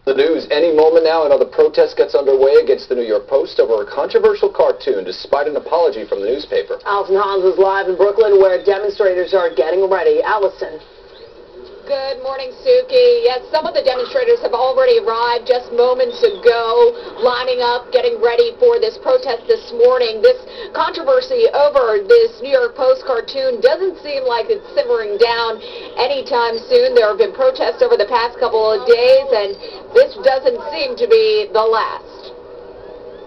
The news any moment now. Another protest gets underway against the New York Post over a controversial cartoon, despite an apology from the newspaper. Allison Hans is live in Brooklyn, where demonstrators are getting ready. Allison. Good morning, Suki. Yes, some of the demonstrators have already arrived just moments ago, lining up, getting ready for this protest this morning. This controversy over this New York Post cartoon doesn't seem like it's simmering down anytime soon. There have been protests over the past couple of days, and this doesn't seem to be the last.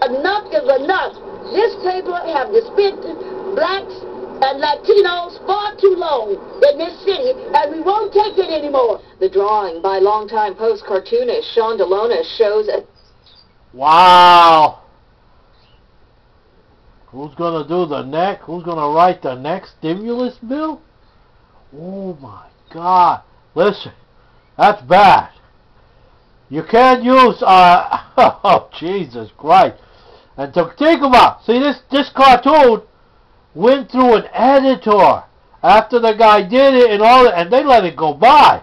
Enough is enough. This paper have disrespected blacks and Latinos far too long in this city, and we won't take it anymore. The drawing by longtime Post cartoonist Sean Delona shows a... Wow. Who's going to do the next? Who's going to write the next stimulus bill? Oh, my God. Listen, that's bad. You can't use, oh, Jesus Christ. And to think about, see, this cartoon went through an editor after the guy did it and all that, and they let it go by.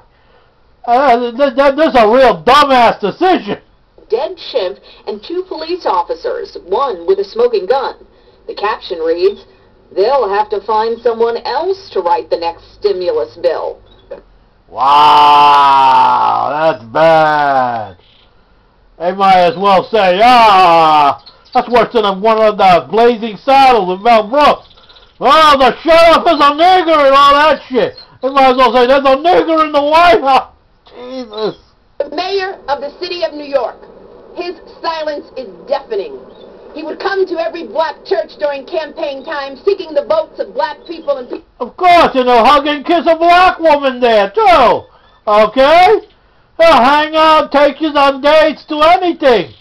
That's a real dumbass decision. Dead chimp and 2 police officers, one with a smoking gun. The caption reads, "They'll have to find someone else to write the next stimulus bill." Wow, that's bad. They might as well say, that's worse than one of the Blazing Saddles with Mel Brooks. Oh, the sheriff is a nigger and all that shit. They might as well say, there's a nigger in the White House. Jesus. The mayor of the city of New York, his silence is deafening. He would come to every black church during campaign time seeking the votes of black people and people. Of course, and he'll hug and kiss a black woman there, too. Okay? He'll hang out, take you on dates, do anything.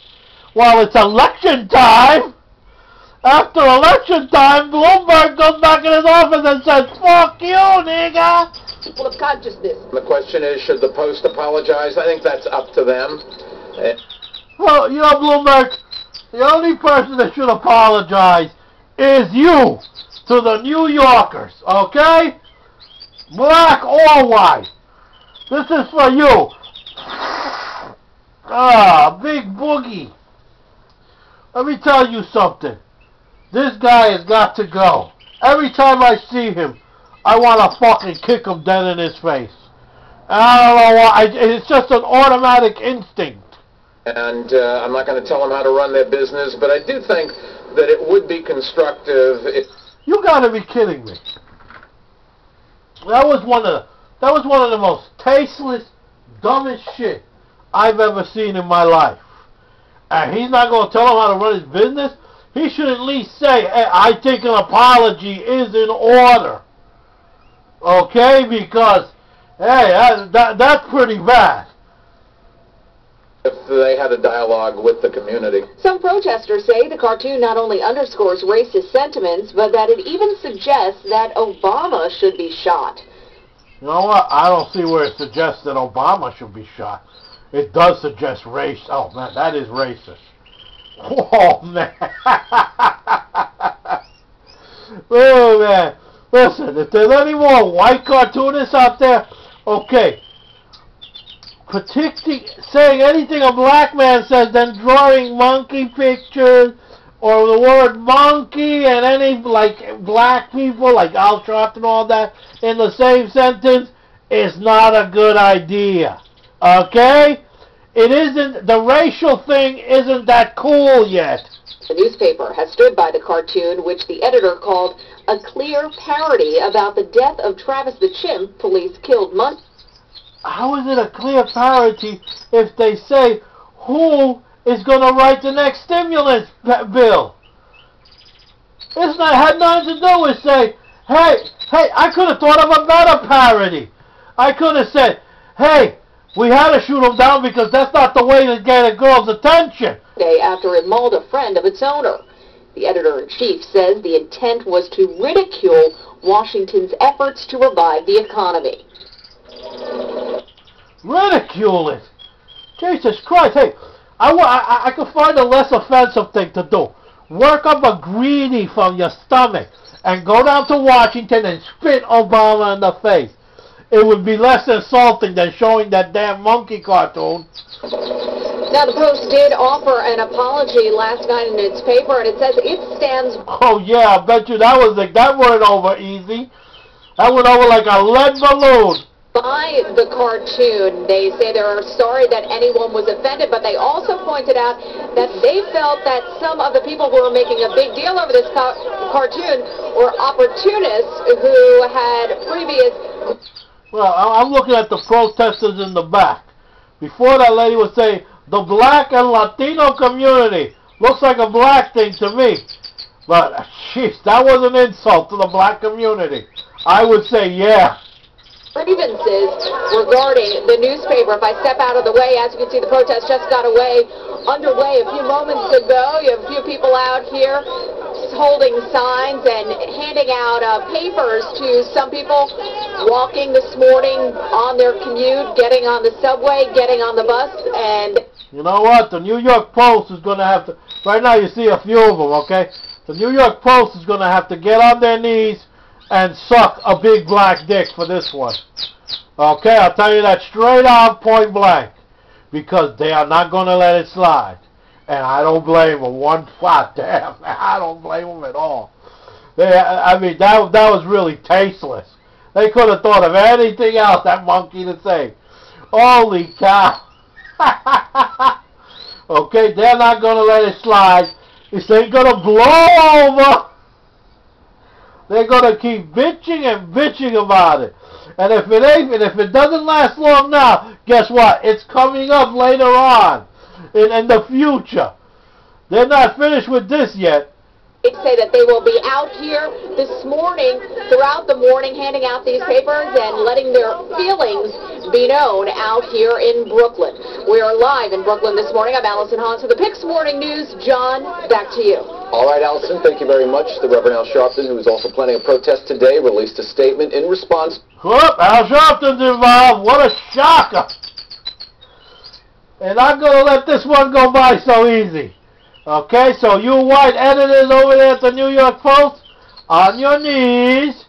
While it's election time, after election time, Bloomberg goes back in his office and says, "Fuck you, nigga." People of consciousness. The question is, should the Post apologize? I think that's up to them. Well, you know, Bloomberg, the only person that should apologize is you to the New Yorkers, okay? Black or white. This is for you. Big Boogie. Let me tell you something. This guy has got to go. Every time I see him, I want to fucking kick him dead in his face. And I don't know why. It's just an automatic instinct. And I'm not going to tell them how to run their business, but I do think that it would be constructive if... You got to be kidding me. That was one of the most tasteless, dumbest shit I've ever seen in my life. And he's not going to tell him how to run his business? He should at least say, hey, I think an apology is in order. Okay? Because, hey, that's pretty bad. If they had a dialogue with the community. Some protesters say the cartoon not only underscores racist sentiments, but that it even suggests that Obama should be shot. You know what? I don't see where it suggests that Obama should be shot. It does suggest race. Oh, man, that is racist. Oh, man. Oh, man. Listen, if there's any more white cartoonists out there, okay. Saying anything a black man says, then drawing monkey pictures or the word monkey and any, like, black people, like Al Sharpton and all that, in the same sentence is not a good idea. Okay? It isn't, the racial thing isn't that cool yet. The newspaper has stood by the cartoon, which the editor called a clear parody about the death of Travis the chimp police killed Monday. How is it a clear parody if they say who is going to write the next stimulus bill? It's not had nothing to do with say, hey, I could have thought of a better parody. I could have said, hey, we had to shoot him down because that's not the way to get a girl's attention. After it mauled a friend of its owner. The editor-in-chief says the intent was to ridicule Washington's efforts to revive the economy. Ridicule it? Jesus Christ, hey, I could find a less offensive thing to do. Work up a greenie from your stomach and go down to Washington and spit Obama in the face. It would be less insulting than showing that damn monkey cartoon. Now, the Post did offer an apology last night in its paper, and it says it stands... Oh, yeah, I bet you that went over easy. That went over like a lead balloon. By the cartoon. They say they're sorry that anyone was offended, but they also pointed out that they felt that some of the people who were making a big deal over this cartoon were opportunists who had previous... Well, I'm looking at the protesters in the back. Before that lady was saying, the black and Latino community. Looks like a black thing to me. But, jeez, that was an insult to the black community. I would say, yeah. Grievances regarding the newspaper. If I step out of the way, as you can see, the protest just got underway a few moments ago. You have a few people out here holding signs and handing out papers to some people walking this morning on their commute, getting on the subway, getting on the bus, and... You know what? The New York Post is going to have to... Right now you see a few of them, okay? The New York Post is going to have to get on their knees and suck a big black dick for this one. Okay, I'll tell you that straight out, point blank. Because they are not going to let it slide. And I don't blame them one flat damn. I don't blame them at all. I mean, that was really tasteless. They could have thought of anything else, that monkey, to say. Holy cow. Okay, they're not going to let it slide. This ain't going to blow over. They're going to keep bitching and bitching about it. And if it doesn't last long now, guess what? It's coming up later on in the future. They're not finished with this yet. They say that they will be out here this morning, throughout the morning, handing out these papers and letting their feelings be known out here in Brooklyn. We are live in Brooklyn this morning. I'm Allison Hans for the PIX Morning News. John, back to you. All right, Allison, thank you very much. The Reverend Al Sharpton, who is also planning a protest today, released a statement in response. Whoop, Al Sharpton's involved. What a shocker. And I'm going to let this one go by so easy. Okay, so you white editors over there at the New York Post, on your knees,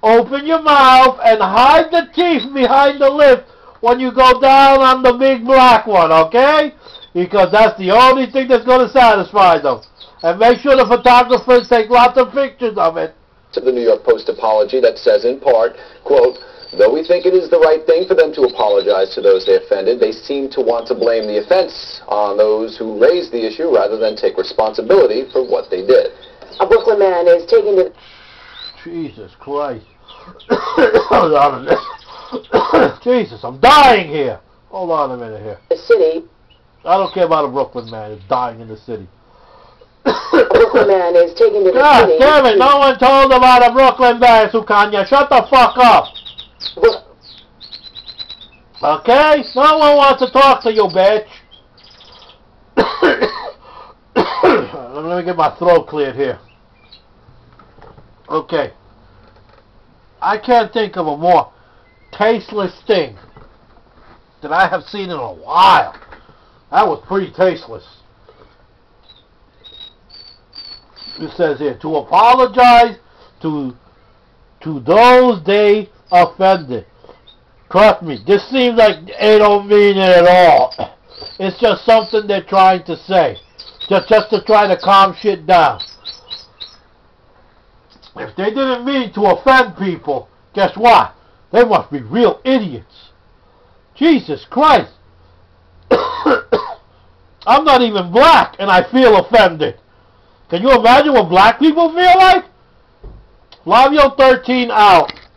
open your mouth, and hide the teeth behind the lip when you go down on the big black one, okay? Because that's the only thing that's going to satisfy them. And make sure the photographers take lots of pictures of it. To the New York Post apology that says in part, quote, though we think it is the right thing for them to apologize to those they offended, they seem to want to blame the offense on those who raised the issue rather than take responsibility for what they did. A Brooklyn man is taken to... Jesus Christ. Hold on a minute. Jesus, I'm dying here. Hold on a minute here. ...the city. I don't care about a Brooklyn man who's dying in the city. A Brooklyn man is taken to the God city. damn it, no one told about a Brooklyn man, Sukanya. Shut the fuck up. Okay? No one wants to talk to you, bitch. Let me get my throat cleared here. Okay. I can't think of a more tasteless thing that I have seen in a while. That was pretty tasteless. It says here, to apologize to those they offended. Trust me, this seems like they don't mean it at all. It's just something they're trying to say. Just to try to calm shit down. If they didn't mean to offend people, guess what? They must be real idiots. Jesus Christ. I'm not even black and I feel offended. Can you imagine what black people feel like? Flavio 13 out.